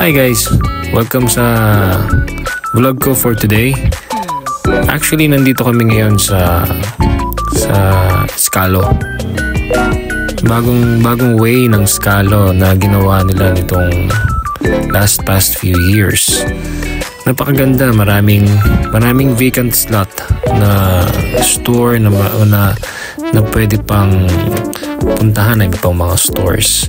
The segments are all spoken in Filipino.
Hi guys! Welcome sa vlog ko for today. Actually, nandito kami ngayon sa Scalo. Bagong way ng Scalo na ginawa nila nitong past few years. Napakaganda, maraming vacant slot na store na pwede pang puntahan ng ibang mga stores.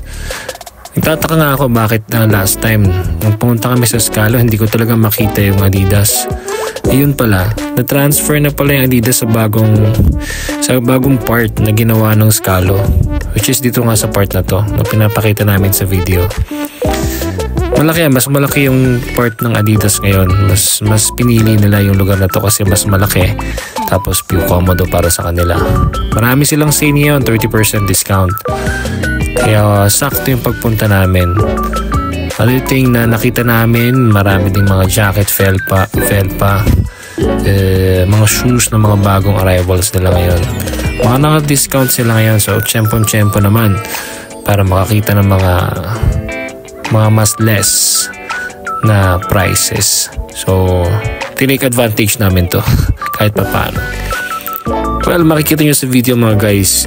Nagtataka nga ako bakit last time nung pumunta kami sa Scalo hindi ko talaga makita yung Adidas. Ayun pala, na-transfer na pala yung Adidas sa bagong part na ginawa ng Scalo, which is dito nga sa part na to na pinapakita namin sa video. Mas malaki yung part ng Adidas ngayon. Mas pinili nila yung lugar na to kasi mas malaki, tapos più komodo para sa kanila. Marami silang sale ngayon, 30% discount. Kaya sakto yung pagpunta namin. Other thing na nakita namin, marami ding mga jacket, felpa, mga shoes na mga bagong arrivals nila ngayon. Mga naka-discount sila ngayon, so tiyempo naman para makakita ng mga mas less na prices. So tinake advantage namin to kahit pa paano. Well, makikita nyo sa video mga guys,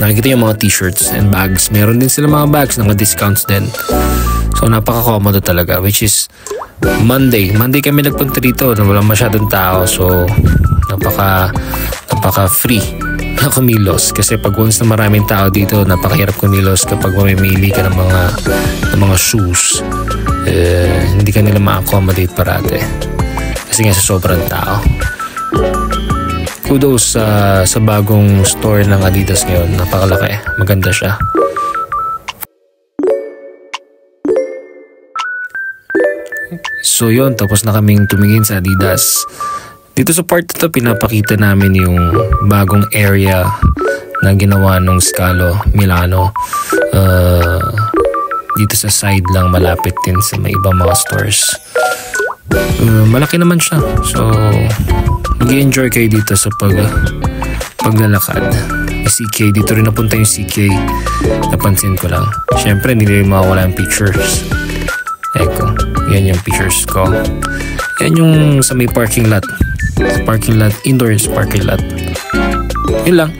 nakikita yung mga t-shirts and bags. Meron din sila mga bags na discounts din. So napaka-komodo talaga, which is Monday kami nagpunta dito na walang masyadong tao. So napaka-free na kumilos. Kasi pag once na maraming tao dito, napakahirap kumilos kapag mamimili ka ng mga shoes. Hindi ka nila ma-accommodate parate. Kasi nga sa sobrang tao. Kudos sa bagong store ng Adidas ngayon. Napakalaki. Maganda siya. So yun, tapos na kaming tumingin sa Adidas. Dito sa part ito, pinapakita namin yung bagong area na ginawa ng Scalo Milano. Dito sa side lang, malapit din sa may ibang mga stores. Malaki naman siya. So mag-i-enjoy kayo dito sa paglalakad. CK, dito rin napunta yung CK. Napansin ko lang. Siyempre, hindi rin mawawala yung pictures. Eko, yan yung pictures ko. Yan yung sa may parking lot. Indoors parking lot. Yun lang.